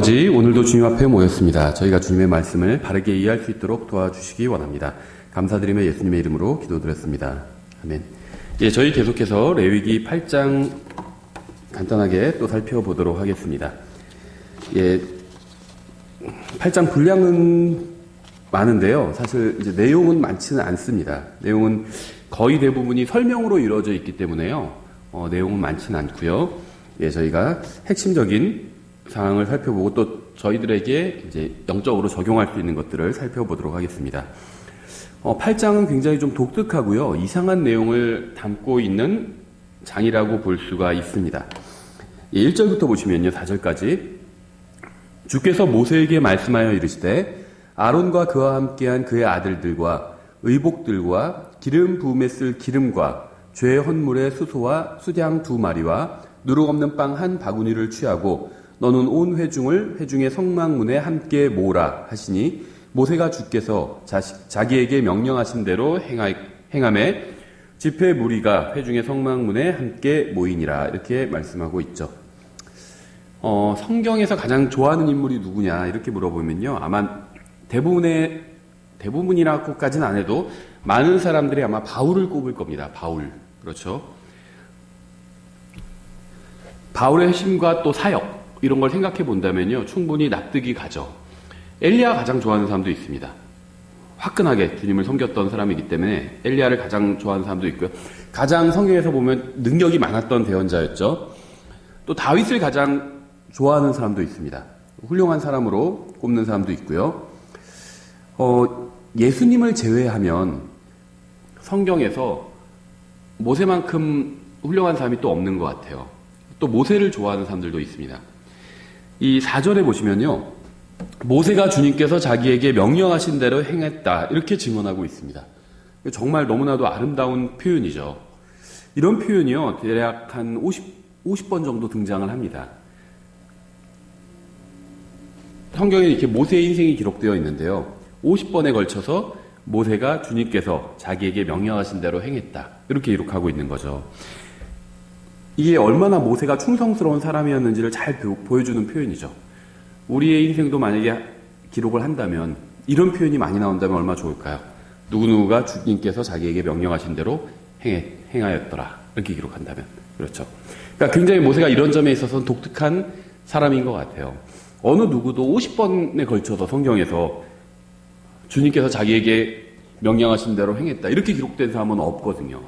아버지, 오늘도 주님 앞에 모였습니다. 저희가 주님의 말씀을 바르게 이해할 수 있도록 도와주시기 원합니다. 감사드리며 예수님의 이름으로 기도드렸습니다. 아멘. 예, 저희 계속해서 레위기 8장 간단하게 또 살펴보도록 하겠습니다. 예, 8장 분량은 많은데요. 사실 이제 내용은 많지는 않습니다. 내용은 거의 대부분이 설명으로 이루어져 있기 때문에요. 내용은 많지는 않고요. 예, 저희가 핵심적인 사항을 살펴보고 또 저희들에게 이제 영적으로 적용할 수 있는 것들을 살펴보도록 하겠습니다. 8장은 굉장히 좀 독특하고요. 이상한 내용을 담고 있는 장이라고 볼 수가 있습니다. 1절부터 보시면요. 4절까지 주께서 모세에게 말씀하여 이르시되 아론과 그와 함께한 그의 아들들과 의복들과 기름 부음에 쓸 기름과 죄 헌물의 수소와 수장 2마리와 누룩 없는 빵 1바구니를 취하고 너는 온 회중의 성막문에 함께 모으라 하시니 모세가 주께서 자기에게 명령하신 대로 행하매 집회 무리가 회중의 성막문에 함께 모이니라 이렇게 말씀하고 있죠. 성경에서 가장 좋아하는 인물이 누구냐 이렇게 물어보면요. 아마 대부분이라고까지는 안 해도 많은 사람들이 아마 바울을 꼽을 겁니다. 바울. 그렇죠. 바울의 힘과 또 사역 이런 걸 생각해 본다면요. 충분히 납득이 가죠. 엘리야 가장 좋아하는 사람도 있습니다. 화끈하게 주님을 섬겼던 사람이기 때문에 엘리야를 가장 좋아하는 사람도 있고요. 가장 성경에서 보면 능력이 많았던 대언자였죠. 또 다윗을 가장 좋아하는 사람도 있습니다. 훌륭한 사람으로 꼽는 사람도 있고요. 예수님을 제외하면 성경에서 모세만큼 훌륭한 사람이 또 없는 것 같아요. 또 모세를 좋아하는 사람들도 있습니다. 이 4절에 보시면요. 모세가 주님께서 자기에게 명령하신 대로 행했다. 이렇게 증언하고 있습니다. 정말 너무나도 아름다운 표현이죠. 이런 표현이요. 대략 한 50번 정도 등장을 합니다. 성경에 이렇게 모세의 인생이 기록되어 있는데요. 50번에 걸쳐서 모세가 주님께서 자기에게 명령하신 대로 행했다. 이렇게 기록하고 있는 거죠. 이게 얼마나 모세가 충성스러운 사람이었는지를 잘 보여주는 표현이죠. 우리의 인생도 만약에 기록을 한다면 이런 표현이 많이 나온다면 얼마나 좋을까요? 누구누구가 주님께서 자기에게 명령하신 대로 행하였더라. 이렇게 기록한다면. 그렇죠. 그러니까 굉장히 모세가 이런 점에 있어서는 독특한 사람인 것 같아요. 어느 누구도 50번에 걸쳐서 성경에서 주님께서 자기에게 명령하신 대로 행했다. 이렇게 기록된 사람은 없거든요.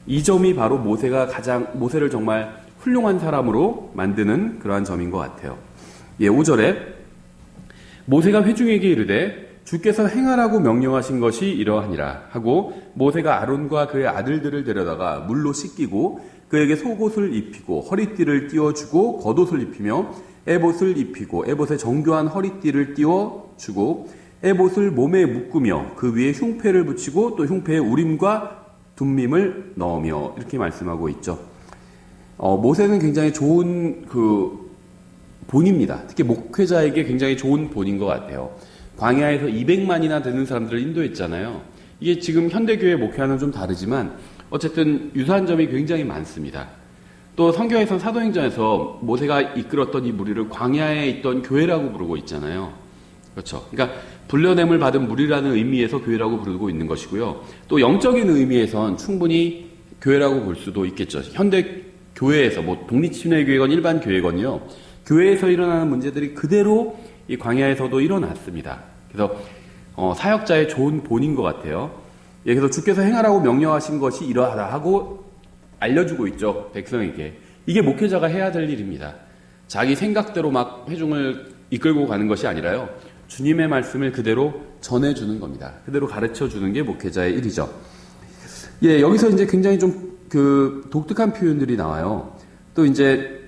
이 점이 바로 모세를 정말 훌륭한 사람으로 만드는 그러한 점인 것 같아요. 예, 5절에 모세가 회중에게 이르되 주께서 행하라고 명령하신 것이 이러하니라 하고 모세가 아론과 그의 아들들을 데려다가 물로 씻기고 그에게 속옷을 입히고 허리띠를 띄워주고 겉옷을 입히며 에봇을 입히고 에봇에 정교한 허리띠를 띄워주고 에봇을 몸에 묶으며 그 위에 흉패를 붙이고 또 흉패에 우림과 둠밈을 넣으며 이렇게 말씀하고 있죠. 모세는 굉장히 좋은 본입니다. 특히 목회자에게 굉장히 좋은 본인 것 같아요. 광야에서 200만이나 되는 사람들을 인도했잖아요. 이게 지금 현대교회 목회와는 좀 다르지만 어쨌든 유사한 점이 굉장히 많습니다. 또 성경에서 사도행전에서 모세가 이끌었던 이 무리를 광야에 있던 교회라고 부르고 있잖아요. 그렇죠. 그러니까 불려냄을 받은 무리라는 의미에서 교회라고 부르고 있는 것이고요. 또 영적인 의미에선 충분히 교회라고 볼 수도 있겠죠. 현대 교회에서 독립침례교회건 일반 교회건요. 교회에서 일어나는 문제들이 그대로 이 광야에서도 일어났습니다. 그래서 사역자의 좋은 본인 것 같아요. 예, 그래서 주께서 행하라고 명령하신 것이 이러하다 하고 알려주고 있죠. 백성에게. 이게 목회자가 해야 될 일입니다. 자기 생각대로 막 회중을 이끌고 가는 것이 아니라요. 주님의 말씀을 그대로 전해주는 겁니다. 그대로 가르쳐주는 게 목회자의 일이죠. 예, 여기서 이제 굉장히 좀 독특한 표현들이 나와요. 또 이제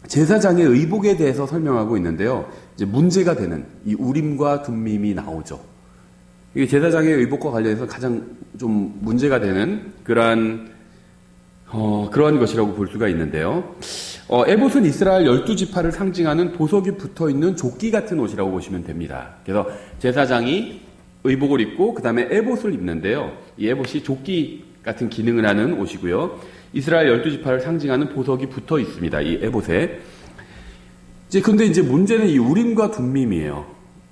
제사장의 의복에 대해서 설명하고 있는데요. 이제 문제가 되는 이 우림과 둠밈이 나오죠. 이게 제사장의 의복과 관련해서 가장 좀 문제가 되는 그러한 것이라고 볼 수가 있는데요. 에봇은 이스라엘 12지파를 상징하는 보석이 붙어있는 조끼 같은 옷이라고 보시면 됩니다. 그래서 제사장이 의복을 입고 그 다음에 에봇을 입는데요. 이 에봇이 조끼 같은 기능을 하는 옷이고요. 이스라엘 12지파를 상징하는 보석이 붙어 있습니다. 이 에봇에. 근데 이제 문제는 이 우림과 둠밈이에요.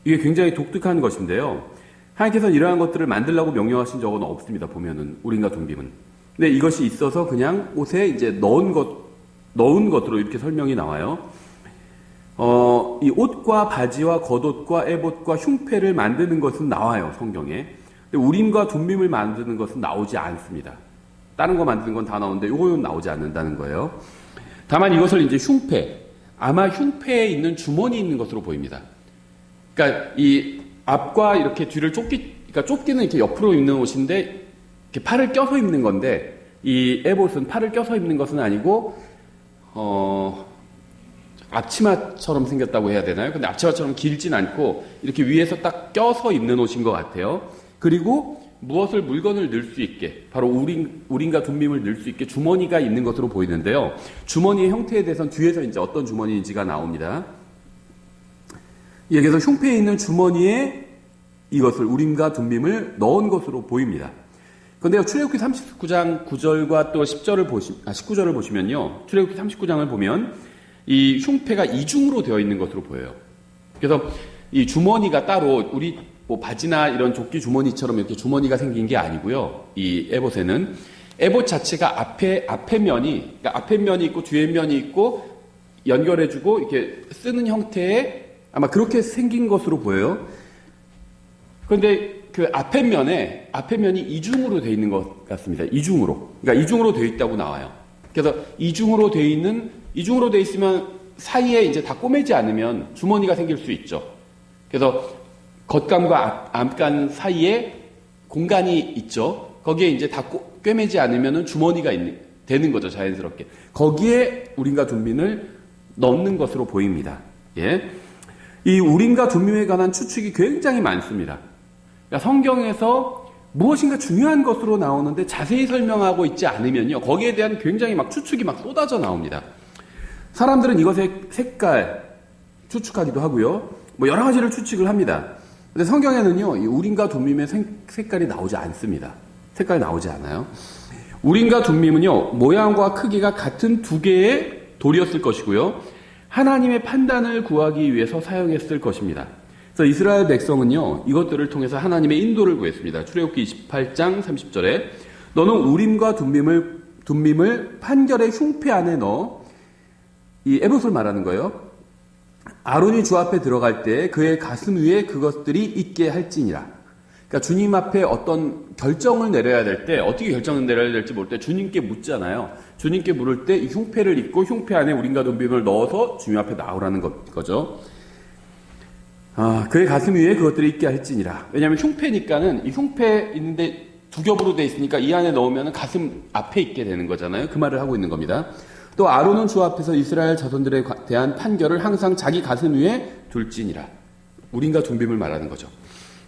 이게 굉장히 독특한 것인데요. 하나님께서는 이러한 것들을 만들라고 명령하신 적은 없습니다. 보면은 우림과 둠밈은. 근데 이것이 있어서 그냥 옷에 이제 넣은 것으로 이렇게 설명이 나와요. 이 옷과 바지와 겉옷과 에봇과 흉패를 만드는 것은 나와요, 성경에. 근데 우림과 둠밈을 만드는 것은 나오지 않습니다. 다른 거 만드는 건 다 나오는데 이거는 나오지 않는다는 거예요. 다만 이것을 이제 흉패, 아마 흉패에 있는 주머니 있는 것으로 보입니다. 그러니까 이 앞과 이렇게 뒤를 그러니까 좁기는 이렇게 옆으로 입는 옷인데 이렇게 팔을 껴서 입는 건데 이 에봇은 팔을 껴서 입는 것은 아니고 앞치마처럼 생겼다고 해야 되나요? 근데 앞치마처럼 길진 않고 이렇게 위에서 딱 껴서 입는 옷인 것 같아요. 그리고 물건을 넣을 수 있게, 바로 우림과 둠밈을 넣을 수 있게 주머니가 있는 것으로 보이는데요. 주머니의 형태에 대해서는 뒤에서 이제 어떤 주머니인지가 나옵니다. 여기서 흉패에 있는 주머니에 이것을 우림과 둠밈을 넣은 것으로 보입니다. 그런데 출애굽기 39장 9절과 또 19절을 보시면요. 출애굽기 39장을 보면 이 흉패가 이중으로 되어 있는 것으로 보여요. 그래서 이 주머니가 따로 우리 바지나 이런 조끼 주머니처럼 이렇게 주머니가 생긴 게 아니고요. 이 에봇에는 에봇 자체가 앞에 면이 있고 뒤에 면이 있고 연결해주고 이렇게 쓰는 형태의 아마 그렇게 생긴 것으로 보여요. 그런데 그 앞에 면이 이중으로 되어 있는 것 같습니다. 그러니까 이중으로 되어 있다고 나와요. 그래서 이중으로 되어 있으면 사이에 이제 다 꼬매지 않으면 주머니가 생길 수 있죠. 그래서 겉감과 앞감 사이에 공간이 있죠. 거기에 이제 다 꿰매지 않으면 주머니가 되는 거죠, 자연스럽게. 거기에 우림과 둠밈을 넣는 것으로 보입니다. 예. 이 우림과 둠밈에 관한 추측이 굉장히 많습니다. 그러니까 성경에서 무엇인가 중요한 것으로 나오는데 자세히 설명하고 있지 않으면요, 거기에 대한 굉장히 추측이 쏟아져 나옵니다. 사람들은 이것의 색깔 추측하기도 하고요, 여러 가지를 추측을 합니다. 근데 성경에는요, 이 우림과 둠밈의 색깔이 나오지 않습니다. 색깔이 나오지 않아요. 우림과 둠밈은요, 모양과 크기가 같은 두 개의 돌이었을 것이고요, 하나님의 판단을 구하기 위해서 사용했을 것입니다. 그래서 이스라엘 백성은요, 이것들을 통해서 하나님의 인도를 구했습니다. 출애굽기 28장 30절에 너는 우림과 둠밈을 판결의 흉패 안에 넣어, 이 에봇을 말하는 거예요. 아론이 주 앞에 들어갈 때 그의 가슴 위에 그것들이 있게 할지니라. 그러니까 주님 앞에 어떤 결정을 내려야 될 때, 어떻게 결정을 내려야 될지 모를 때 주님께 묻잖아요. 주님께 물을 때 이 흉패를 입고 흉패 안에 우림과 둠밈을 넣어서 주님 앞에 나오라는 거죠. 그의 가슴 위에 그것들이 있게 할지니라. 왜냐하면 흉패니까는 이 흉패 있는데 두 겹으로 돼 있으니까 이 안에 넣으면 가슴 앞에 있게 되는 거잖아요. 그 말을 하고 있는 겁니다. 또 아론은 주 앞에서 이스라엘 자손들에 대한 판결을 항상 자기 가슴 위에 둘지니라. 우림과 둠밈을 말하는 거죠.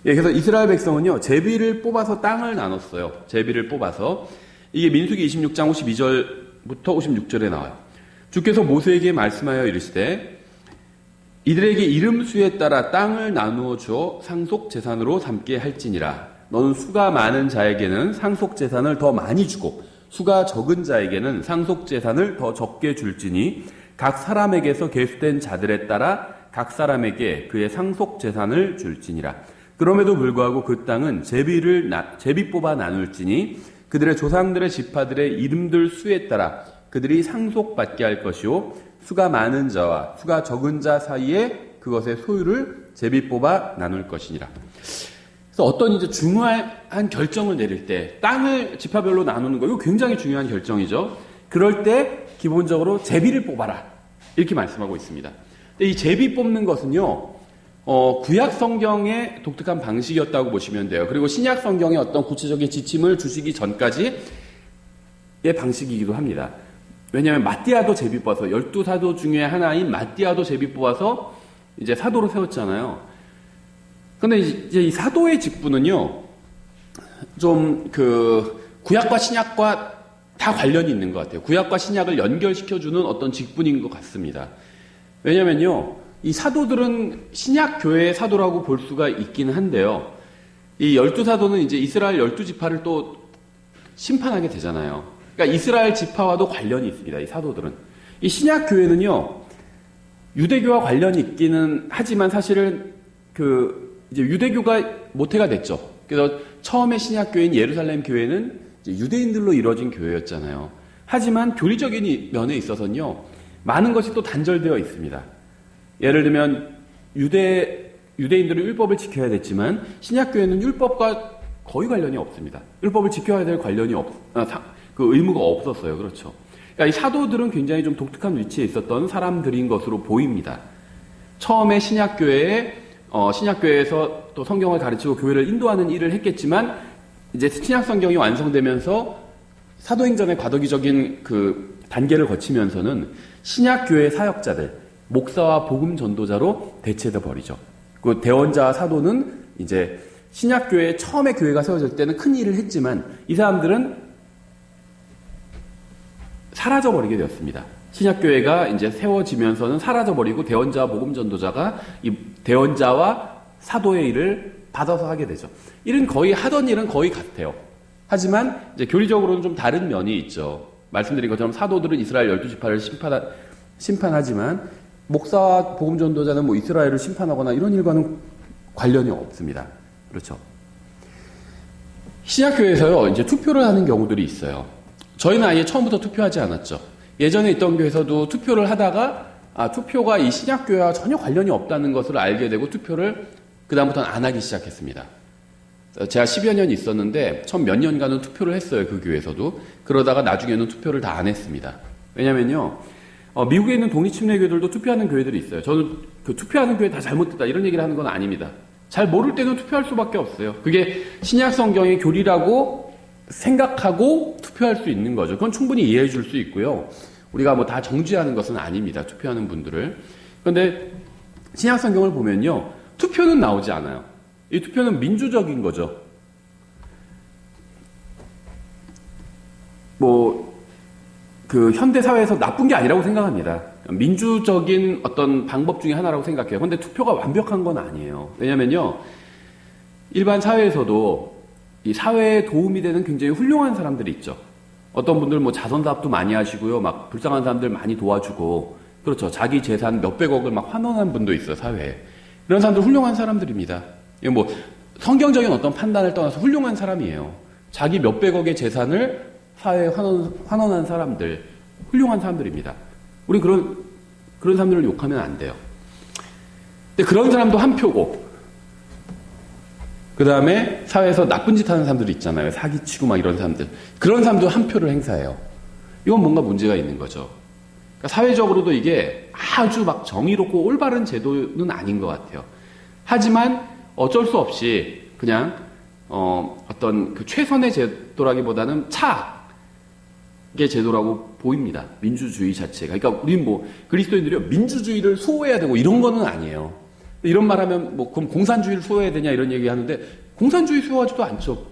예, 그래서 이스라엘 백성은요, 제비를 뽑아서 땅을 나눴어요. 제비를 뽑아서. 이게 민수기 26장 52절부터 56절에 나와요. 주께서 모세에게 말씀하여 이르시되 이들에게 이름수에 따라 땅을 나누어 주어 상속 재산으로 삼게 할지니라. 너는 수가 많은 자에게는 상속 재산을 더 많이 주고 수가 적은 자에게는 상속 재산을 더 적게 줄지니 각 사람에게서 계수된 자들에 따라 각 사람에게 그의 상속 재산을 줄지니라. 그럼에도 불구하고 그 땅은 제비 뽑아 나눌지니 그들의 조상들의 지파들의 이름들 수에 따라 그들이 상속받게 할 것이요 수가 많은 자와 수가 적은 자 사이에 그것의 소유를 제비 뽑아 나눌 것이니라. 그래서 어떤 이제 중요한 결정을 내릴 때 땅을 지파별로 나누는 거, 이거 굉장히 중요한 결정이죠. 그럴 때 기본적으로 제비를 뽑아라, 이렇게 말씀하고 있습니다. 근데 이 제비 뽑는 것은요, 구약 성경의 독특한 방식이었다고 보시면 돼요. 그리고 신약 성경의 어떤 구체적인 지침을 주시기 전까지의 방식이기도 합니다. 왜냐하면 마띠아도 제비 뽑아서 12사도 중에 하나인 마띠아도 제비 뽑아서 이제 사도로 세웠잖아요. 근데 이제 이 사도의 직분은요, 좀 구약과 신약과 다 관련이 있는 것 같아요. 구약과 신약을 연결시켜주는 어떤 직분인 것 같습니다. 왜냐면요, 이 사도들은 신약 교회의 사도라고 볼 수가 있긴 한데요, 이 12사도는 이제 이스라엘 12지파를 또 심판하게 되잖아요. 그러니까 이스라엘 지파와도 관련이 있습니다, 이 사도들은. 이 신약 교회는요, 유대교와 관련이 있기는 하지만 사실은 이제 유대교가 모태가 됐죠. 그래서 처음에 신약교회인 예루살렘 교회는 이제 유대인들로 이루어진 교회였잖아요. 하지만 교리적인 면에 있어서는요, 많은 것이 또 단절되어 있습니다. 예를 들면 유대인들은 율법을 지켜야 됐지만 신약교회는 율법과 거의 관련이 없습니다. 율법을 지켜야 될 그 의무가 없었어요. 그렇죠. 그러니까 이 사도들은 굉장히 좀 독특한 위치에 있었던 사람들인 것으로 보입니다. 처음에 신약교회에서 또 성경을 가르치고 교회를 인도하는 일을 했겠지만 이제 신약 성경이 완성되면서 사도행전의 과도기적인 그 단계를 거치면서는 신약교회 사역자들, 목사와 복음 전도자로 대체돼 버리죠. 그 대원자와 사도는 이제 신약교회 처음에 교회가 세워질 때는 큰 일을 했지만 이 사람들은 사라져버리게 되었습니다. 신약교회가 이제 세워지면서는 사라져버리고 대원자와 복음 전도자가 이 대원자와 사도의 일을 받아서 하게 되죠. 하던 일은 거의 같아요. 하지만 이제 교리적으로는 좀 다른 면이 있죠. 말씀드린 것처럼 사도들은 이스라엘 12지파를 심판하지만 목사와 복음 전도자는 뭐 이스라엘을 심판하거나 이런 일과는 관련이 없습니다. 그렇죠. 신약교회에서요, 이제 투표를 하는 경우들이 있어요. 저희는 아예 처음부터 투표하지 않았죠. 예전에 있던 교회에서도 투표를 하다가 투표가 이 신약교회와 전혀 관련이 없다는 것을 알게 되고 투표를 그다음부터는 안 하기 시작했습니다. 제가 10여 년 있었는데 처음 몇 년간은 투표를 했어요. 그 교회에서도. 그러다가 나중에는 투표를 다 안 했습니다. 왜냐면요, 미국에 있는 독립침례교회들도 투표하는 교회들이 있어요. 저는 그 투표하는 교회 다 잘못됐다 이런 얘기를 하는 건 아닙니다. 잘 모를 때는 투표할 수밖에 없어요. 그게 신약 성경의 교리라고 생각하고 투표할 수 있는 거죠. 그건 충분히 이해해 줄 수 있고요. 우리가 뭐 다 정죄하는 것은 아닙니다. 투표하는 분들을. 그런데 신약 성경을 보면요, 투표는 나오지 않아요. 이 투표는 민주적인 거죠. 현대 사회에서 나쁜 게 아니라고 생각합니다. 민주적인 어떤 방법 중에 하나라고 생각해요. 그런데 투표가 완벽한 건 아니에요. 왜냐면요, 일반 사회에서도 이 사회에 도움이 되는 굉장히 훌륭한 사람들이 있죠. 어떤 분들 뭐 자선사업도 많이 하시고요. 막 불쌍한 사람들 많이 도와주고, 그렇죠. 자기 재산 몇백억을 막 환원한 분도 있어요, 사회에. 이런 사람들 훌륭한 사람들입니다. 뭐 성경적인 어떤 판단을 떠나서 훌륭한 사람이에요. 자기 몇백억의 재산을 사회에 환원한 사람들, 훌륭한 사람들입니다. 우리 그런 사람들을 욕하면 안 돼요. 근데 그런 사람도 한 표고, 그 다음에 사회에서 나쁜 짓 하는 사람들이 있잖아요. 사기치고 막 이런 사람들. 그런 사람도 한 표를 행사해요. 이건 뭔가 문제가 있는 거죠. 그러니까 사회적으로도 이게 아주 막 정의롭고 올바른 제도는 아닌 것 같아요. 하지만 어쩔 수 없이 그냥 어떤 그 최선의 제도라기보다는 차의 제도라고 보입니다. 민주주의 자체가. 그러니까 우린 그리스도인들이요, 민주주의를 수호해야 되고 이런 거는 아니에요. 이런 말 하면 그럼 공산주의를 수호해야 되냐 이런 얘기 하는데, 공산주의 수호하지도 않죠.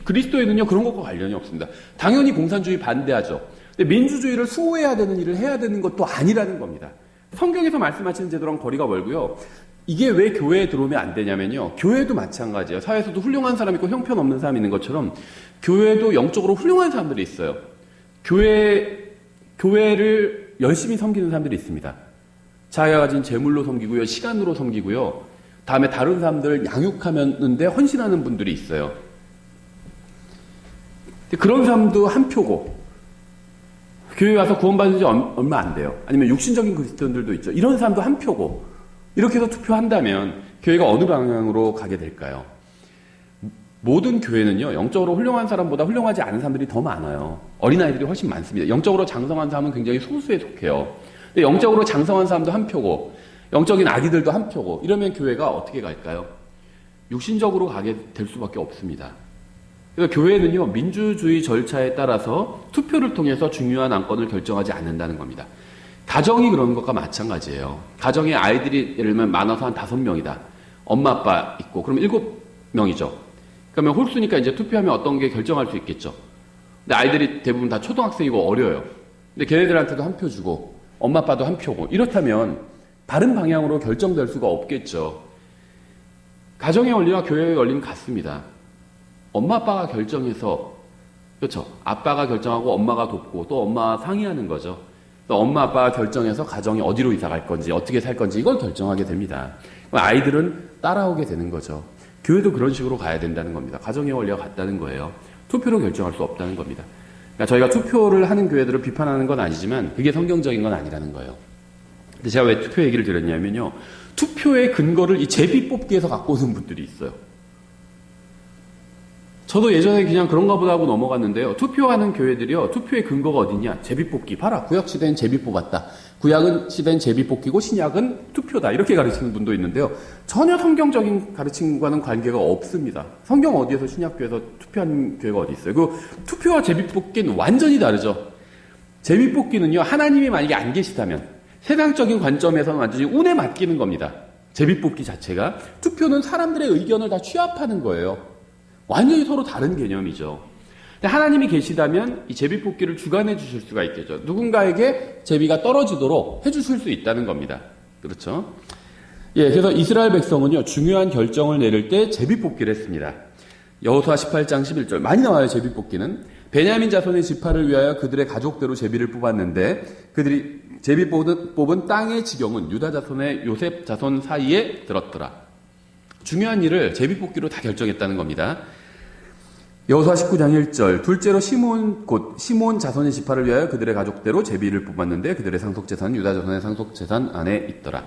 그리스도인은요, 그런 것과 관련이 없습니다. 당연히 공산주의 반대하죠. 근데 민주주의를 수호해야 되는 일을 해야 되는 것도 아니라는 겁니다. 성경에서 말씀하시는 제도랑 거리가 멀고요. 이게 왜 교회에 들어오면 안 되냐면요, 교회도 마찬가지예요. 사회에서도 훌륭한 사람 있고 형편없는 사람 있는 것처럼 교회도 영적으로 훌륭한 사람들이 있어요. 교회를 열심히 섬기는 사람들이 있습니다. 자기가 가진 재물로 섬기고요, 시간으로 섬기고요, 다음에 다른 사람들을 양육하는데 헌신하는 분들이 있어요. 그런 사람도 한 표고, 교회 와서 구원받은 지 얼마 안 돼요. 아니면 육신적인 그리스도인들도 있죠. 이런 사람도 한 표고, 이렇게 해서 투표한다면 교회가 어느 방향으로 가게 될까요? 모든 교회는요, 영적으로 훌륭한 사람보다 훌륭하지 않은 사람들이 더 많아요. 어린아이들이 훨씬 많습니다. 영적으로 장성한 사람은 굉장히 소수에 속해요. 근데 영적으로 장성한 사람도 한 표고, 영적인 아기들도 한 표고, 이러면 교회가 어떻게 갈까요? 육신적으로 가게 될 수밖에 없습니다. 그래서 교회는요, 민주주의 절차에 따라서 투표를 통해서 중요한 안건을 결정하지 않는다는 겁니다. 가정이 그런 것과 마찬가지예요. 가정에 아이들이 예를 들면 많아서 한 5명이다. 엄마, 아빠 있고, 그러면 7명이죠. 그러면 홀수니까 이제 투표하면 어떤 게 결정할 수 있겠죠. 근데 아이들이 대부분 다 초등학생이고 어려요. 근데 걔네들한테도 한 표 주고, 엄마, 아빠도 한 표고, 이렇다면 다른 방향으로 결정될 수가 없겠죠. 가정의 원리와 교회의 원리는 같습니다. 엄마, 아빠가 결정해서, 그렇죠. 아빠가 결정하고 엄마가 돕고 또 엄마와 상의하는 거죠. 또 엄마 아빠가 결정해서 가정이 어디로 이사 갈 건지 어떻게 살 건지 이걸 결정하게 됩니다. 아이들은 따라오게 되는 거죠. 교회도 그런 식으로 가야 된다는 겁니다. 가정의 원리와 같다는 거예요. 투표로 결정할 수 없다는 겁니다. 그러니까 저희가 투표를 하는 교회들을 비판하는 건 아니지만 그게 성경적인 건 아니라는 거예요. 근데 제가 왜 투표 얘기를 드렸냐면요. 투표의 근거를 이 제비 뽑기에서 갖고 오는 분들이 있어요. 저도 예전에 그냥 그런가 보다 하고 넘어갔는데요. 투표하는 교회들이요. 투표의 근거가 어디냐? 제비 뽑기. 봐라. 구약 시대엔 제비 뽑았다. 구약은 시대엔 제비 뽑기고 신약은 투표다. 이렇게 가르치는 분도 있는데요. 전혀 성경적인 가르침과는 관계가 없습니다. 성경 어디에서 신약교회에서 투표한 교회가 어디 있어요? 그 투표와 제비 뽑기는 완전히 다르죠. 제비 뽑기는요. 하나님이 만약에 안 계시다면 세상적인 관점에서는 완전히 운에 맡기는 겁니다. 제비 뽑기 자체가. 투표는 사람들의 의견을 다 취합하는 거예요. 완전히 서로 다른 개념이죠. 근데 하나님이 계시다면 이 제비 뽑기를 주관해 주실 수가 있겠죠. 누군가에게 제비가 떨어지도록 해 주실 수 있다는 겁니다. 그렇죠? 예, 그래서 이스라엘 백성은요, 중요한 결정을 내릴 때 제비 뽑기를 했습니다. 여호수아 18장 11절. 많이 나와요, 제비 뽑기는. 베냐민 자손의 지파를 위하여 그들의 가족대로 제비를 뽑았는데 그들이 제비 뽑은 땅의 지경은 유다 자손의 요셉 자손 사이에 들었더라. 중요한 일을 제비 뽑기로 다 결정했다는 겁니다. 여호수아 19장 1절. 둘째로 시몬 자손의 지파를 위하여 그들의 가족대로 제비를 뽑았는데 그들의 상속재산은 유다 자손의 상속재산 안에 있더라.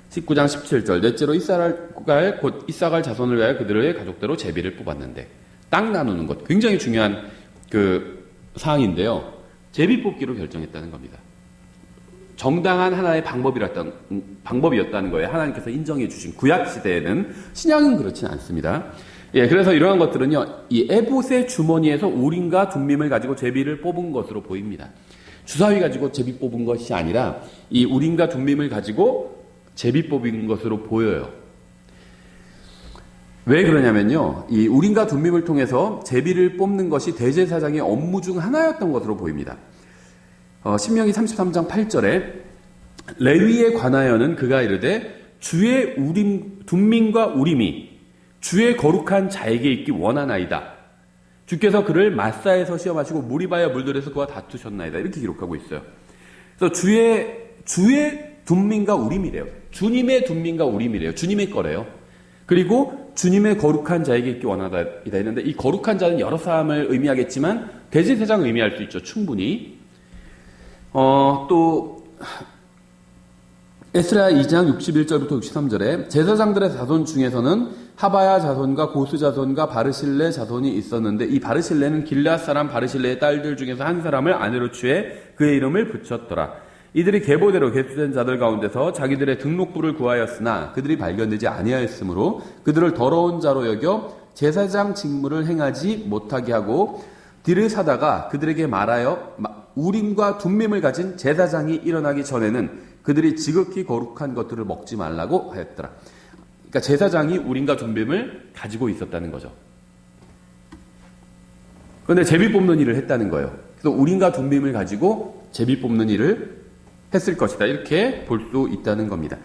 19장 17절. 넷째로 이사갈 자손을 위하여 그들의 가족대로 제비를 뽑았는데 땅 나누는 것 굉장히 중요한 그 사항인데요. 제비 뽑기로 결정했다는 겁니다. 정당한 하나의 방법이었다는 거예요. 하나님께서 인정해 주신 구약 시대에는. 신약은 그렇지는 않습니다. 예, 그래서 이러한 것들은요, 이 에봇의 주머니에서 우림과 둠밈을 가지고 제비를 뽑은 것으로 보입니다. 주사위 가지고 제비 뽑은 것이 아니라 이 우림과 둠밈을 가지고 제비 뽑은 것으로 보여요. 왜 그러냐면요, 이 우림과 둠밈을 통해서 제비를 뽑는 것이 대제사장의 업무 중 하나였던 것으로 보입니다. 신명기 33장 8절에 레위에 관하여는 그가 이르되 주의 둠밈과 우림이 주의 거룩한 자에게 있기 원하나이다. 주께서 그를 마사에서 시험하시고 무리바야 물들에서 그와 다투셨나이다. 이렇게 기록하고 있어요. 그래서 주의 둠밈과 우림이래요. 주님의 둠밈과 우림이래요. 주님의 거래요. 그리고 주님의 거룩한 자에게 있기 원하나이다 했는데 이 거룩한 자는 여러 사람을 의미하겠지만 대제사장을 의미할 수 있죠. 충분히. 또 에스라 2장 61절부터 63절에 제사장들의 자손 중에서는 하바야 자손과 고스 자손과 바르실레 자손이 있었는데 이 바르실레는 길앗 사람 바르실레의 딸들 중에서 한 사람을 아내로 취해 그의 이름을 붙였더라. 이들이 계보대로 계수된 자들 가운데서 자기들의 등록부를 구하였으나 그들이 발견되지 아니하였으므로 그들을 더러운 자로 여겨 제사장 직무를 행하지 못하게 하고 뒤를 사다가 그들에게 말하여 우림과 둠밈을 가진 제사장이 일어나기 전에는 그들이 지극히 거룩한 것들을 먹지 말라고 하였더라. 그러니까 제사장이 우림과 둠밈을 가지고 있었다는 거죠. 그런데 제비 뽑는 일을 했다는 거예요. 그래서 우림과 둠밈을 가지고 제비 뽑는 일을 했을 것이다. 이렇게 볼 수 있다는 겁니다.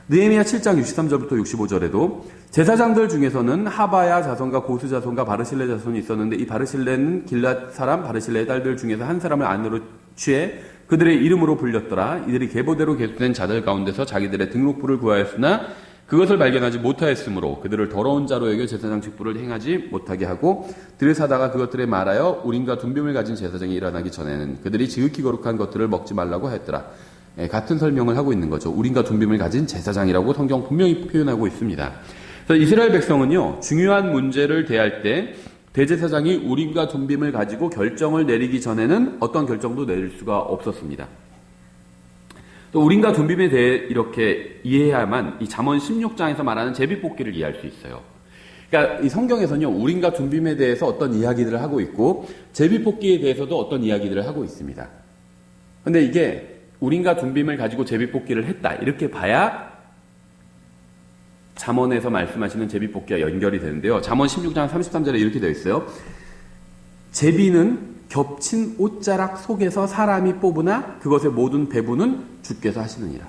느헤미야 7장 63절부터 65절에도 제사장들 중에서는 하바야 자손과 고스 자손과 바르실레 자손이 있었는데 이 바르실레는 길앗 사람 바르실레의 딸들 중에서 한 사람을 아내로 취해 그들의 이름으로 불렸더라. 이들이 계보대로 계수된 자들 가운데서 자기들의 등록부를 구하였으나 그것을 발견하지 못하였으므로 그들을 더러운 자로 여겨 제사장 직분을 행하지 못하게 하고 들여사다가 그것들에 말하여 우림과 둠빔을 가진 제사장이 일어나기 전에는 그들이 지극히 거룩한 것들을 먹지 말라고 하였더라. 같은 설명을 하고 있는 거죠. 우림과 둠빔을 가진 제사장이라고 성경 분명히 표현하고 있습니다. 그래서 이스라엘 백성은요, 중요한 문제를 대할 때 대제사장이 우림과 둠빔을 가지고 결정을 내리기 전에는 어떤 결정도 내릴 수가 없었습니다. 또 우림과 둠빔에 대해 이렇게 이해해야만 이 잠언 16장에서 말하는 제비뽑기를 이해할 수 있어요. 그러니까 이 성경에서는요, 우림과 둠빔에 대해서 어떤 이야기들을 하고 있고 제비뽑기에 대해서도 어떤 이야기들을 하고 있습니다. 근데 이게 우림과 둠빔을 가지고 제비뽑기를 했다 이렇게 봐야 잠언에서 말씀하시는 제비뽑기와 연결이 되는데요. 잠언 16장 33절에 이렇게 되어 있어요. 제비는 겹친 옷자락 속에서 사람이 뽑으나 그것의 모든 배분은 주께서 하시느니라.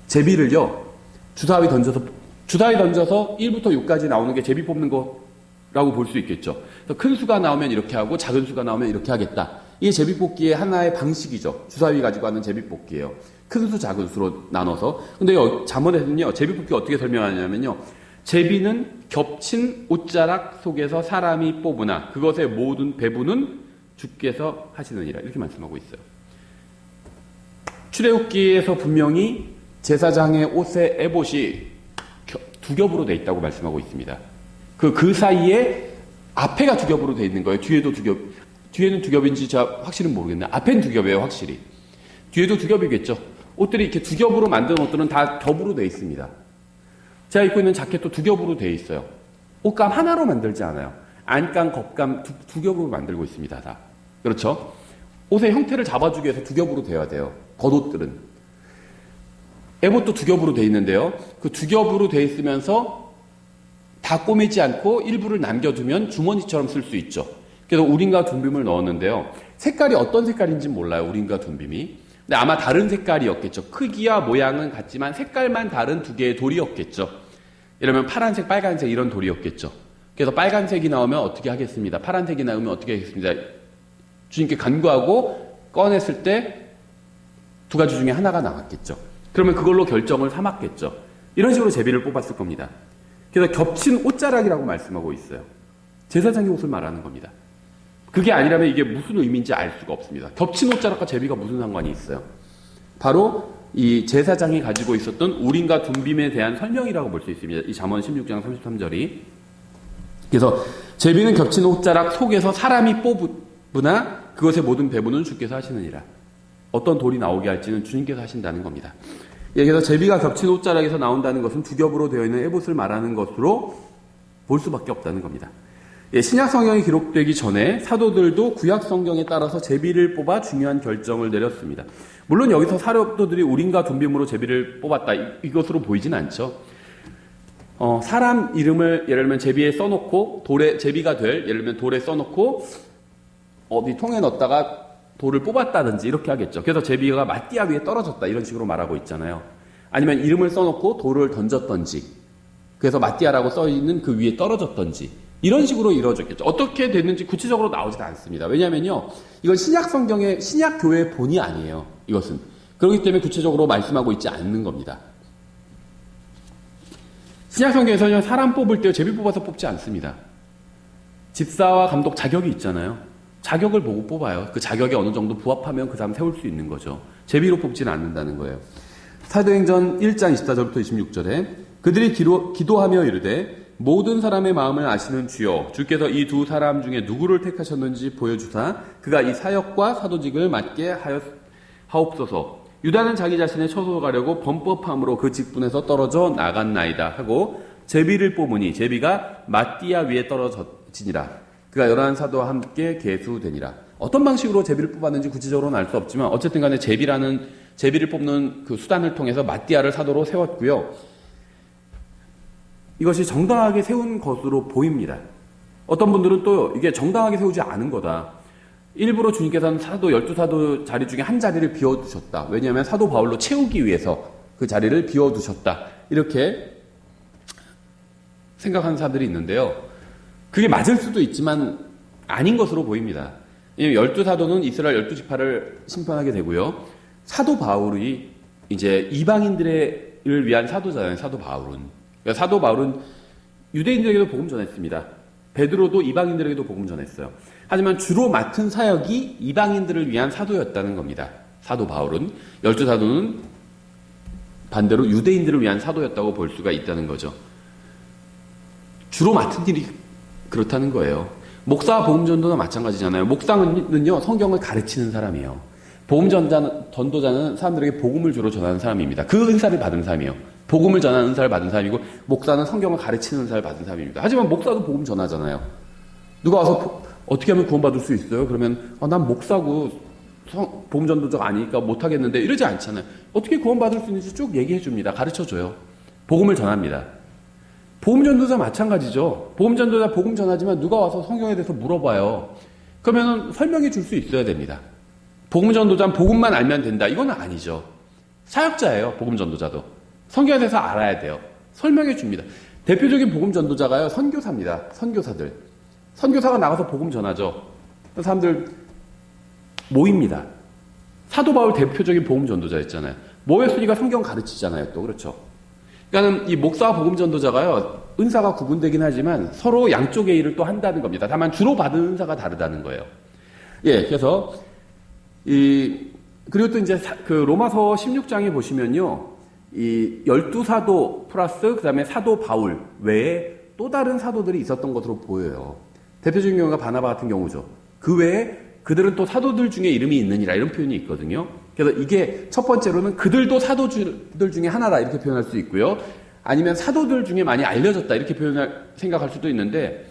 제비를요, 주사위 던져서 1부터 6까지 나오는 게 제비 뽑는 거라고 볼 수 있겠죠. 큰 수가 나오면 이렇게 하고 작은 수가 나오면 이렇게 하겠다. 이게 제비뽑기의 하나의 방식이죠. 주사위 가지고 하는 제비뽑기예요. 큰 수, 작은 수로 나눠서. 근데 잠언에서는요, 제비뽑기 어떻게 설명하냐면요, 제비는 겹친 옷자락 속에서 사람이 뽑으나 그것의 모든 배분은 주께서 하시느니라. 이렇게 말씀하고 있어요. 출애굽기에서 분명히 제사장의 옷의 에봇이 두 겹으로 되어 있다고 말씀하고 있습니다. 그 사이에 앞에가 두 겹으로 되어 있는 거예요. 뒤에도 두 겹. 뒤에는 두 겹인지 제가 확실히 모르겠네요. 앞에는 두 겹이에요, 확실히. 뒤에도 두 겹이겠죠. 옷들이 이렇게 두 겹으로 만든 옷들은 다 겹으로 되어 있습니다. 제가 입고 있는 자켓도 두 겹으로 되어 있어요. 옷감 하나로 만들지 않아요. 안감, 겉감 두 겹으로 만들고 있습니다, 다. 그렇죠? 옷의 형태를 잡아주기 위해서 두 겹으로 되어야 돼요. 겉옷들은. 에봇도 두 겹으로 되어 있는데요. 그 두 겹으로 되어 있으면서 다 꼬매지 않고 일부를 남겨두면 주머니처럼 쓸 수 있죠. 그래서 우린과 둔빔을 넣었는데요. 색깔이 어떤 색깔인지는 몰라요. 우린과 둔빔이. 근데 아마 다른 색깔이었겠죠. 크기와 모양은 같지만 색깔만 다른 두 개의 돌이었겠죠. 이러면 파란색, 빨간색 이런 돌이었겠죠. 그래서 빨간색이 나오면 어떻게 하겠습니다. 파란색이 나오면 어떻게 하겠습니다. 주님께 간구하고 꺼냈을 때 두 가지 중에 하나가 나왔겠죠. 그러면 그걸로 결정을 삼았겠죠. 이런 식으로 제비를 뽑았을 겁니다. 그래서 겹친 옷자락이라고 말씀하고 있어요. 제사장의 옷을 말하는 겁니다. 그게 아니라면 이게 무슨 의미인지 알 수가 없습니다. 겹친 옷자락과 제비가 무슨 상관이 있어요? 바로 이 제사장이 가지고 있었던 우림과 둔빔에 대한 설명이라고 볼 수 있습니다. 이 잠언 16장 33절이. 그래서 제비는 겹친 옷자락 속에서 사람이 뽑으나 그것의 모든 배분은 주께서 하시느니라. 어떤 돌이 나오게 할지는 주님께서 하신다는 겁니다. 그래서 제비가 겹친 옷자락에서 나온다는 것은 두 겹으로 되어 있는 에봇을 말하는 것으로 볼 수밖에 없다는 겁니다. 신약 성경이 기록되기 전에 사도들도 구약 성경에 따라서 제비를 뽑아 중요한 결정을 내렸습니다. 물론 여기서 사도들이 우림과 둔빔으로 제비를 뽑았다 이것으로 보이진 않죠. 사람 이름을 예를 들면 제비에 써놓고 돌에 제비가 될 예를 들면 돌에 써놓고 어디 통에 넣었다가 돌을 뽑았다든지 이렇게 하겠죠. 그래서 제비가 마띠아 위에 떨어졌다 이런 식으로 말하고 있잖아요. 아니면 이름을 써놓고 돌을 던졌던지 그래서 마띠아라고 써있는 그 위에 떨어졌던지 이런 식으로 이루어졌겠죠. 어떻게 됐는지 구체적으로 나오지도 않습니다. 왜냐하면요, 이건 신약 성경의 신약 교회의 본이 아니에요. 이것은 그렇기 때문에 구체적으로 말씀하고 있지 않는 겁니다. 신약 성경에서는 사람 뽑을 때 제비 뽑아서 뽑지 않습니다. 집사와 감독 자격이 있잖아요. 자격을 보고 뽑아요. 그 자격에 어느 정도 부합하면 그 사람 세울 수 있는 거죠. 제비로 뽑지는 않는다는 거예요. 사도행전 1장 24절부터 26절에 그들이 기도하며 이르되 모든 사람의 마음을 아시는 주여 주께서 이 두 사람 중에 누구를 택하셨는지 보여주사 그가 이 사역과 사도직을 맡게 하옵소서. 유다는 자기 자신의 처소로 가려고 범법함으로 그 직분에서 떨어져 나갔나이다 하고 제비를 뽑으니 제비가 마띠아 위에 떨어지니라. 그가 11사도와 함께 계수되니라. 어떤 방식으로 제비를 뽑았는지 구체적으로는 알 수 없지만 어쨌든 간에 제비를 뽑는 그 수단을 통해서 마띠아를 사도로 세웠고요. 이것이 정당하게 세운 것으로 보입니다. 어떤 분들은 또 이게 정당하게 세우지 않은 거다. 일부러 주님께서는 12사도 자리 중에 한 자리를 비워두셨다. 왜냐하면 사도 바울로 채우기 위해서 그 자리를 비워두셨다. 이렇게 생각하는 사람들이 있는데요. 그게 맞을 수도 있지만 아닌 것으로 보입니다. 12사도는 이스라엘 12지파를 심판하게 되고요. 사도 바울이 이제 이방인들을 위한 사도잖아요. 사도 바울은. 그러니까 사도 바울은 유대인들에게도 복음 전했습니다. 베드로도 이방인들에게도 복음 전했어요. 하지만 주로 맡은 사역이 이방인들을 위한 사도였다는 겁니다. 사도 바울은. 12사도는 반대로 유대인들을 위한 사도였다고 볼 수가 있다는 거죠. 주로 맡은 일이 그렇다는 거예요. 목사와 복음전도나 마찬가지잖아요. 목사는요, 성경을 가르치는 사람이에요. 전도자는 사람들에게 복음을 주로 전하는 사람입니다. 그 은사를 받은 사람이에요. 복음을 전하는 은사를 받은 사람이고, 목사는 성경을 가르치는 은사를 받은 사람입니다. 하지만 목사도 복음 전하잖아요. 누가 와서 어떻게 하면 구원받을 수 있어요? 그러면 난 목사고 복음 전도자가 아니니까 못하겠는데 이러지 않잖아요. 어떻게 구원받을 수 있는지 쭉 얘기해 줍니다. 가르쳐줘요. 복음을 전합니다. 복음 전도자 마찬가지죠. 복음 전도자 복음 전하지만 누가 와서 성경에 대해서 물어봐요. 그러면 설명해 줄 수 있어야 됩니다. 복음 전도자는 복음만 알면 된다. 이건 아니죠. 사역자예요. 복음 전도자도. 성경에 대해서 알아야 돼요. 설명해 줍니다. 대표적인 복음 전도자가요. 선교사입니다. 선교사들. 선교사가 나가서 복음 전하죠. 사람들 모입니다. 사도 바울 대표적인 복음 전도자였잖아요. 모였으니까 성경 가르치잖아요. 또 그렇죠. 그러니까 이 목사와 복음 전도자가요, 은사가 구분되긴 하지만 서로 양쪽의 일을 또 한다는 겁니다. 다만 주로 받은 은사가 다르다는 거예요. 예, 그래서 그리고 또 이제 그 로마서 16장에 보시면요, 이 12사도 플러스 그다음에 사도 바울 외에 또 다른 사도들이 있었던 것으로 보여요. 대표적인 경우가 바나바 같은 경우죠. 그 외에 그들은 또 사도들 중에 이름이 있느니라 이런 표현이 있거든요. 그래서 이게 첫 번째로는 그들도 사도들 중에 하나다 이렇게 표현할 수 있고요. 아니면 사도들 중에 많이 알려졌다 이렇게 생각할 수도 있는데,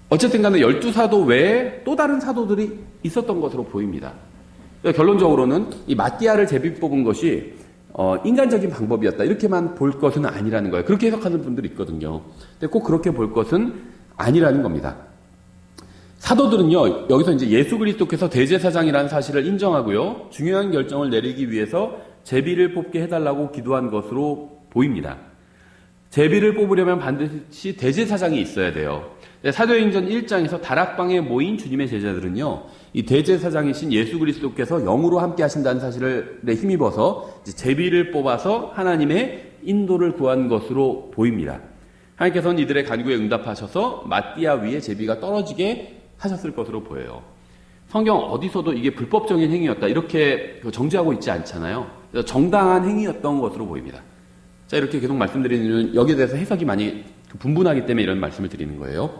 어쨌든 간에 12사도 외에 또 다른 사도들이 있었던 것으로 보입니다. 그러니까 결론적으로는 이 마띠아를 제비 뽑은 것이 인간적인 방법이었다 이렇게만 볼 것은 아니라는 거예요. 그렇게 해석하는 분들이 있거든요. 근데 꼭 그렇게 볼 것은 아니라는 겁니다. 사도들은요, 여기서 이제 예수 그리스도께서 대제사장이라는 사실을 인정하고요, 중요한 결정을 내리기 위해서 제비를 뽑게 해달라고 기도한 것으로 보입니다. 제비를 뽑으려면 반드시 대제사장이 있어야 돼요. 사도행전 1장에서 다락방에 모인 주님의 제자들은요, 이 대제사장이신 예수 그리스도께서 영으로 함께 하신다는 사실에 힘입어서 제비를 뽑아서 하나님의 인도를 구한 것으로 보입니다. 하나님께서는 이들의 간구에 응답하셔서 마띠아 위에 제비가 떨어지게 하셨을 것으로 보여요. 성경 어디서도 이게 불법적인 행위였다 이렇게 정죄하고 있지 않잖아요. 그래서 정당한 행위였던 것으로 보입니다. 자, 이렇게 계속 말씀드리는 여기에 대해서 해석이 많이 분분하기 때문에 이런 말씀을 드리는 거예요.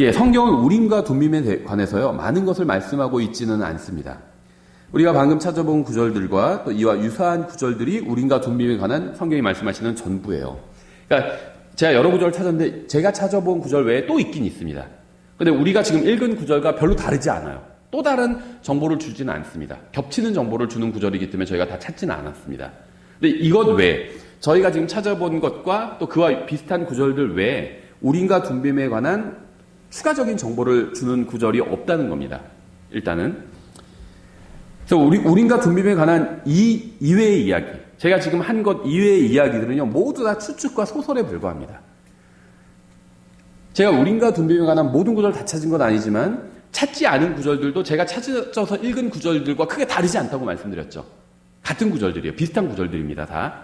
예, 성경은 우림과 둠밈에 관해서요, 많은 것을 말씀하고 있지는 않습니다. 우리가 방금 찾아본 구절들과 또 이와 유사한 구절들이 우림과 둠밈에 관한 성경이 말씀하시는 전부예요. 그러니까 제가 여러 구절을 찾았는데 제가 찾아본 구절 외에 또 있긴 있습니다. 근데 우리가 지금 읽은 구절과 별로 다르지 않아요. 또 다른 정보를 주지는 않습니다. 겹치는 정보를 주는 구절이기 때문에 저희가 다 찾지는 않았습니다. 근데 이것 외에 저희가 지금 찾아본 것과 또 그와 비슷한 구절들 외에 우림과 둠밈에 관한 추가적인 정보를 주는 구절이 없다는 겁니다. 일단은. 그래서 우림과 둠밈에 관한 이 이외의 이야기, 제가 지금 한 것 이외의 이야기들은요, 모두 다 추측과 소설에 불과합니다. 제가 우림과 둠밈에 관한 모든 구절을 다 찾은 건 아니지만 찾지 않은 구절들도 제가 찾아서 읽은 구절들과 크게 다르지 않다고 말씀드렸죠. 같은 구절들이에요. 비슷한 구절들입니다. 다.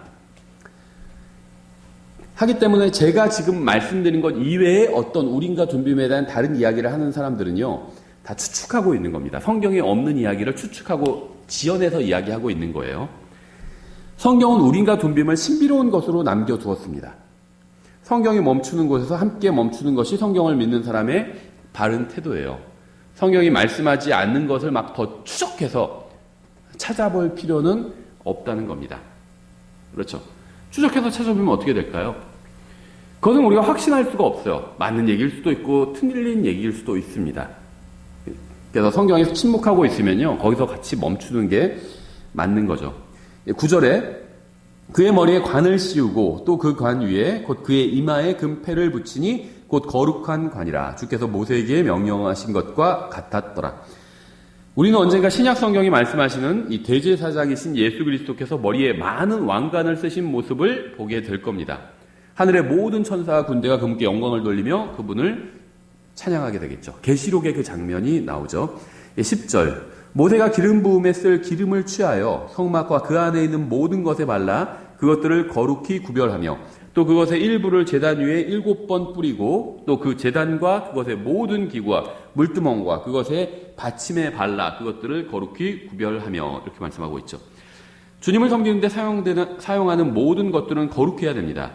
하기 때문에 제가 지금 말씀드린 것 이외에 어떤 우림과 둠밈에 대한 다른 이야기를 하는 사람들은요, 다 추측하고 있는 겁니다. 성경에 없는 이야기를 추측하고 지어내서 이야기하고 있는 거예요. 성경은 우림과 둠밈을 신비로운 것으로 남겨두었습니다. 성경이 멈추는 곳에서 함께 멈추는 것이 성경을 믿는 사람의 바른 태도예요. 성경이 말씀하지 않는 것을 막 더 추적해서 찾아볼 필요는 없다는 겁니다. 그렇죠? 추적해서 찾아보면 어떻게 될까요? 그것은 우리가 확신할 수가 없어요. 맞는 얘기일 수도 있고 틀린 얘기일 수도 있습니다. 그래서 성경에서 침묵하고 있으면요, 거기서 같이 멈추는 게 맞는 거죠. 9절에 그의 머리에 관을 씌우고 또 그 관 위에 곧 그의 이마에 금패를 붙이니 곧 거룩한 관이라 주께서 모세에게 명령하신 것과 같았더라. 우리는 언젠가 신약 성경이 말씀하시는 이 대제사장이신 예수 그리스도께서 머리에 많은 왕관을 쓰신 모습을 보게 될 겁니다. 하늘의 모든 천사와 군대가 그분께 영광을 돌리며 그분을 찬양하게 되겠죠. 계시록의 그 장면이 나오죠. 10절 모세가 기름 부음에 쓸 기름을 취하여 성막과 그 안에 있는 모든 것에 발라 그것들을 거룩히 구별하며 또 그것의 일부를 제단 위에 7번 뿌리고 또 그 제단과 그것의 모든 기구와 물두멍과 그것의 받침에 발라 그것들을 거룩히 구별하며 이렇게 말씀하고 있죠. 주님을 섬기는데 사용하는 모든 것들은 거룩해야 됩니다.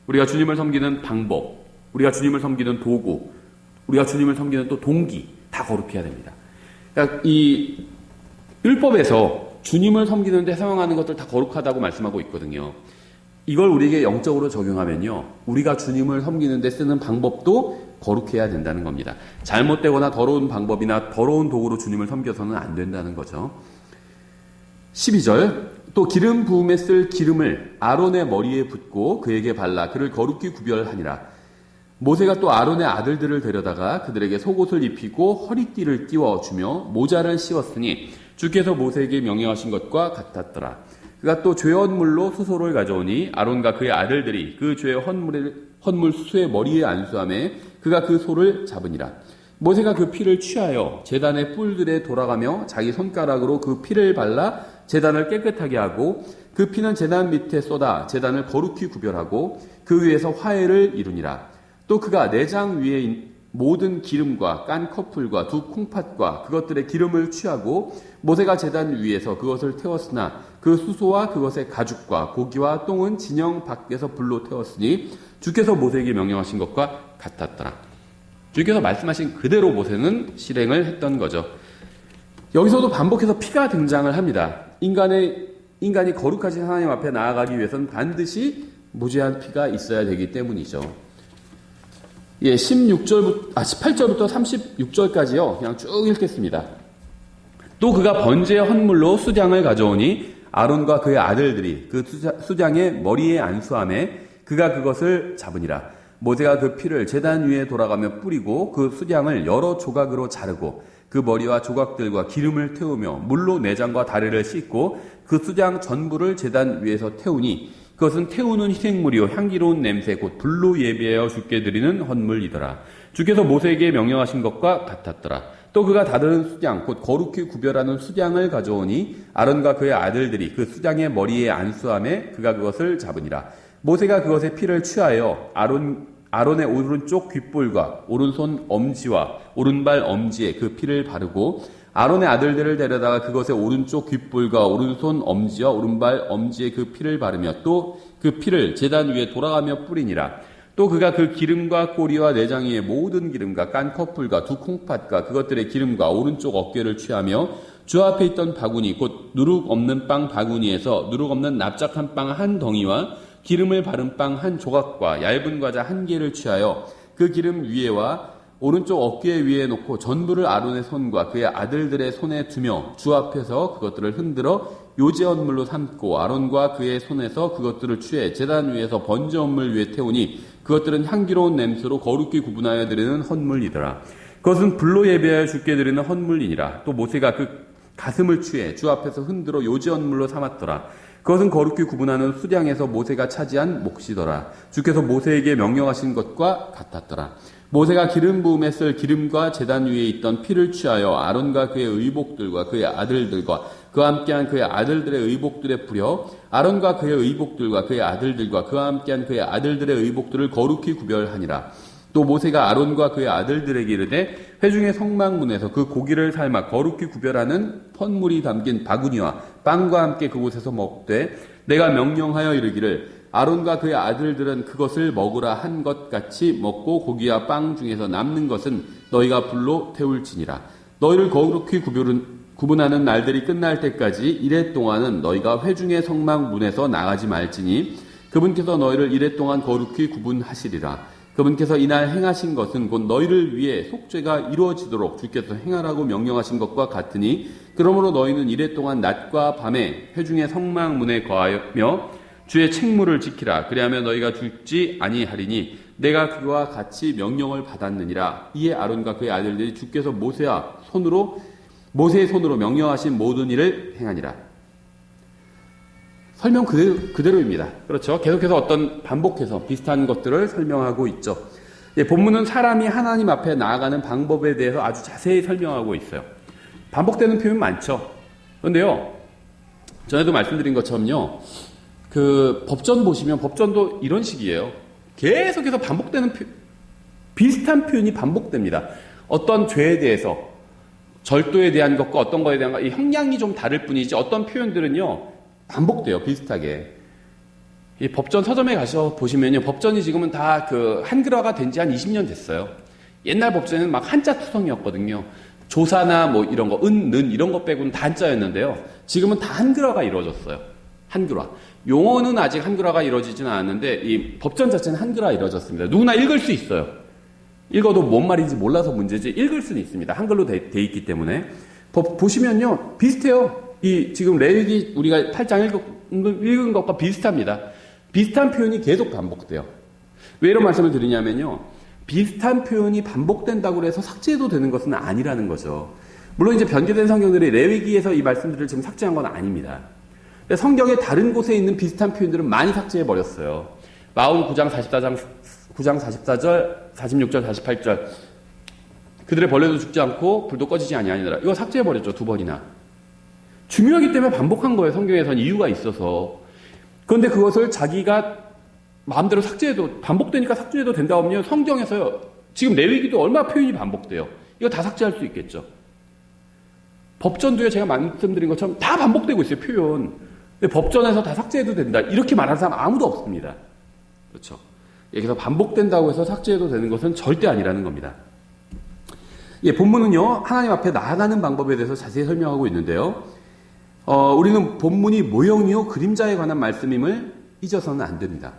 우리가 주님을 섬기는 방법, 우리가 주님을 섬기는 도구, 우리가 주님을 섬기는 또 동기 다 거룩해야 됩니다. 그러니까 이 율법에서 주님을 섬기는데 사용하는 것들 다 거룩하다고 말씀하고 있거든요. 이걸 우리에게 영적으로 적용하면요, 우리가 주님을 섬기는데 쓰는 방법도 거룩해야 된다는 겁니다. 잘못되거나 더러운 방법이나 더러운 도구로 주님을 섬겨서는 안 된다는 거죠. 12절 또 기름 부음에 쓸 기름을 아론의 머리에 붓고 그에게 발라 그를 거룩히 구별하니라. 모세가 또 아론의 아들들을 데려다가 그들에게 속옷을 입히고 허리띠를 띄워주며 모자를 씌웠으니 주께서 모세에게 명령하신 것과 같았더라. 그가 또 죄헌물로 수소를 가져오니 아론과 그의 아들들이 그 죄의 헌물 수소의 머리에 안수하며 그가 그 소를 잡으니라. 모세가 그 피를 취하여 제단의 뿔들에 돌아가며 자기 손가락으로 그 피를 발라 제단을 깨끗하게 하고 그 피는 제단 밑에 쏟아 제단을 거룩히 구별하고 그 위에서 화해를 이루니라. 또 그가 내장 위에 모든 기름과 깐 커플과 두 콩팥과 그것들의 기름을 취하고 모세가 제단 위에서 그것을 태웠으나 그 수소와 그것의 가죽과 고기와 똥은 진영 밖에서 불로 태웠으니 주께서 모세에게 명령하신 것과 같았더라. 주께서 말씀하신 그대로 모세는 실행을 했던 거죠. 여기서도 반복해서 피가 등장을 합니다. 인간이 거룩하신 하나님 앞에 나아가기 위해서는 반드시 무죄한 피가 있어야 되기 때문이죠. 18절부터 36절까지요. 그냥 쭉 읽겠습니다. 또 그가 번제의 헌물로 수장을 가져오니 아론과 그의 아들들이 그 수장의 머리에 안수함에 그가 그것을 잡으니라. 모세가 그 피를 제단 위에 돌아가며 뿌리고 그 수장을 여러 조각으로 자르고 그 머리와 조각들과 기름을 태우며 물로 내장과 다리를 씻고 그 수장 전부를 제단 위에서 태우니 그것은 태우는 희생물이요 향기로운 냄새 곧 불로 예비하여 주께 드리는 헌물이더라. 주께서 모세에게 명령하신 것과 같았더라. 또 그가 다른 수장 곧 거룩히 구별하는 수장을 가져오니 아론과 그의 아들들이 그 수장의 머리에 안수함에 그가 그것을 잡으니라. 모세가 그것의 피를 취하여 아론의 오른쪽 귓볼과 오른손 엄지와 오른발 엄지에 그 피를 바르고 아론의 아들들을 데려다가 그것의 오른쪽 귓볼과 오른손 엄지와 오른발 엄지에 그 피를 바르며 또 그 피를 제단 위에 돌아가며 뿌리니라. 또 그가 그 기름과 꼬리와 내장 위에 모든 기름과 깐 커플과 두 콩팥과 그것들의 기름과 오른쪽 어깨를 취하며 주 앞에 있던 바구니 곧 누룩 없는 빵 바구니에서 누룩 없는 납작한 빵 한 덩이와 기름을 바른 빵 한 조각과 얇은 과자 한 개를 취하여 그 기름 위에와 오른쪽 어깨 위에 놓고 전부를 아론의 손과 그의 아들들의 손에 두며 주 앞에서 그것들을 흔들어 요제 헌물로 삼고 아론과 그의 손에서 그것들을 취해 제단 위에서 번제 헌물 위에 태우니 그것들은 향기로운 냄새로 거룩히 구분하여 드리는 헌물이더라. 그것은 불로 예배하여 주께 드리는 헌물이니라. 또 모세가 그 가슴을 취해 주 앞에서 흔들어 요제 헌물로 삼았더라. 그것은 거룩히 구분하는 수량에서 모세가 차지한 몫이더라. 주께서 모세에게 명령하신 것과 같았더라. 모세가 기름 부음에 쓸 기름과 제단 위에 있던 피를 취하여 아론과 그의 의복들과 그의 아들들과 그와 함께한 그의 아들들의 의복들에 뿌려 아론과 그의 의복들과 그의 아들들과 그와 함께한 그의 아들들의 의복들을 거룩히 구별하니라. 또 모세가 아론과 그의 아들들에게 이르되 회중의 성막문에서 그 고기를 삶아 거룩히 구별하는 헌물이 담긴 바구니와 빵과 함께 그곳에서 먹되 내가 명령하여 이르기를 아론과 그의 아들들은 그것을 먹으라 한 것 같이 먹고 고기와 빵 중에서 남는 것은 너희가 불로 태울지니라. 너희를 거룩히 구분하는 날들이 끝날 때까지 이래 동안은 너희가 회중의 성막 문에서 나가지 말지니 그분께서 너희를 이래 동안 거룩히 구분하시리라. 그분께서 이날 행하신 것은 곧 너희를 위해 속죄가 이루어지도록 주께서 행하라고 명령하신 것과 같으니 그러므로 너희는 이래 동안 낮과 밤에 회중의 성막 문에 거하며 주의 책무를 지키라. 그리하면 너희가 죽지 아니하리니 내가 그와 같이 명령을 받았느니라. 이에 아론과 그의 아들들이 주께서 모세의 손으로 명령하신 모든 일을 행하니라. 설명 그대로입니다. 그렇죠. 계속해서 반복해서 비슷한 것들을 설명하고 있죠. 본문은 사람이 하나님 앞에 나아가는 방법에 대해서 아주 자세히 설명하고 있어요. 반복되는 표현 많죠. 그런데요, 전에도 말씀드린 것처럼요, 법전 보시면 법전도 이런 식이에요. 계속해서 반복되는 비슷한 표현이 반복됩니다. 어떤 죄에 대해서, 절도에 대한 것과 어떤 것에 대한 것, 이 형량이 좀 다를 뿐이지 어떤 표현들은요, 반복돼요. 비슷하게. 이 법전 서점에 가서 보시면요, 법전이 지금은 다 한글화가 된 지 한 20년 됐어요. 옛날 법전에는 막 한자 투성이었거든요. 조사나 뭐 이런 거, 는 이런 거 빼고는 다 한자였는데요. 지금은 다 한글화가 이루어졌어요. 한글화. 용어는 아직 한글화가 이루어지지는 않았는데 이 법전 자체는 한글화 이루어졌습니다. 누구나 읽을 수 있어요. 읽어도 뭔 말인지 몰라서 문제지 읽을 수는 있습니다. 한글로 돼 있기 때문에. 보시면요, 비슷해요. 지금 레위기 우리가 8장 읽은 것과 비슷합니다. 비슷한 표현이 계속 반복돼요. 왜 이런 말씀을 드리냐면요, 비슷한 표현이 반복된다고 해서 삭제해도 되는 것은 아니라는 거죠. 물론 이제 변개된 성경들이 레위기에서 이 말씀들을 지금 삭제한 건 아닙니다. 성경의 다른 곳에 있는 비슷한 표현들은 많이 삭제해버렸어요. 마음 9장 44절, 46절, 48절. 그들의 벌레도 죽지 않고 불도 꺼지지 아니하니라. 이거 삭제해버렸죠. 2번이나. 중요하기 때문에 반복한 거예요. 성경에선 이유가 있어서. 그런데 그것을 자기가 마음대로 삭제해도, 반복되니까 삭제해도 된다고 하면 성경에서요. 지금 레위기도 얼마나 표현이 반복돼요. 이거 다 삭제할 수 있겠죠. 법전도요. 제가 말씀드린 것처럼 다 반복되고 있어요. 표현. 근데 법전에서 다 삭제해도 된다. 이렇게 말하는 사람 아무도 없습니다. 그렇죠. 여기서 반복된다고 해서 삭제해도 되는 것은 절대 아니라는 겁니다. 예, 본문은요, 하나님 앞에 나아가는 방법에 대해서 자세히 설명하고 있는데요. 우리는 본문이 모형이요, 그림자에 관한 말씀임을 잊어서는 안 됩니다.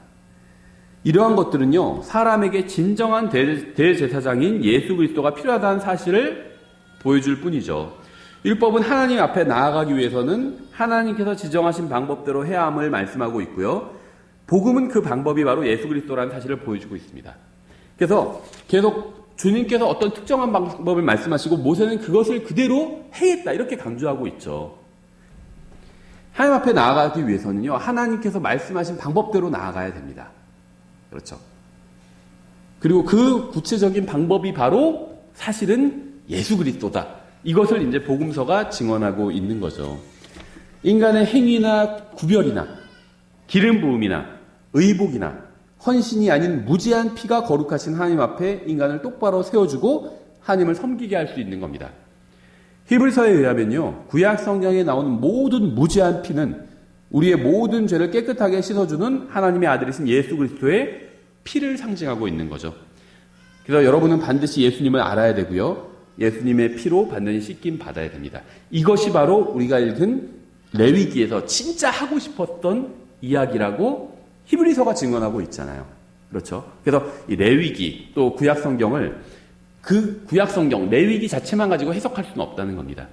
이러한 것들은요, 사람에게 진정한 대제사장인 예수 그리스도가 필요하다는 사실을 보여줄 뿐이죠. 율법은 하나님 앞에 나아가기 위해서는 하나님께서 지정하신 방법대로 해야 함을 말씀하고 있고요. 복음은 그 방법이 바로 예수 그리스도라는 사실을 보여주고 있습니다. 그래서 계속 주님께서 어떤 특정한 방법을 말씀하시고 모세는 그것을 그대로 해야겠다 이렇게 강조하고 있죠. 하나님 앞에 나아가기 위해서는요, 하나님께서 말씀하신 방법대로 나아가야 됩니다. 그렇죠. 그리고 그 구체적인 방법이 바로 사실은 예수 그리스도다. 이것을 이제 복음서가 증언하고 있는 거죠. 인간의 행위나 구별이나 기름 부음이나 의복이나 헌신이 아닌 무제한 피가 거룩하신 하나님 앞에 인간을 똑바로 세워주고 하나님을 섬기게 할 수 있는 겁니다. 히브리서에 의하면요, 구약 성경에 나오는 모든 무제한 피는 우리의 모든 죄를 깨끗하게 씻어주는 하나님의 아들이신 예수 그리스도의 피를 상징하고 있는 거죠. 그래서 여러분은 반드시 예수님을 알아야 되고요, 예수님의 피로 반드시 씻김 받아야 됩니다. 이것이 바로 우리가 읽은 레위기에서 진짜 하고 싶었던 이야기라고 히브리서가 증언하고 있잖아요. 그렇죠? 그래서 이 레위기 또 구약 성경을 그 구약 성경 레위기 자체만 가지고 해석할 수는 없다는 겁니다.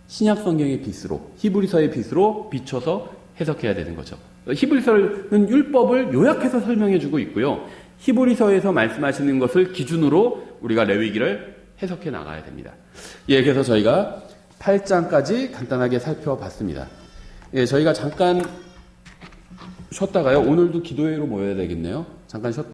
신약 성경의 빛으로, 히브리서의 빛으로 비춰서 해석해야 되는 거죠. 히브리서는 율법을 요약해서 설명해 주고 있고요. 히브리서에서 말씀하시는 것을 기준으로 우리가 레위기를 해석해 나가야 됩니다. 예, 그래서 저희가 8장까지 간단하게 살펴봤습니다. 예, 저희가 잠깐 쉬었다가요. 오늘도 기도회로 모여야 되겠네요. 잠깐 쉬었다.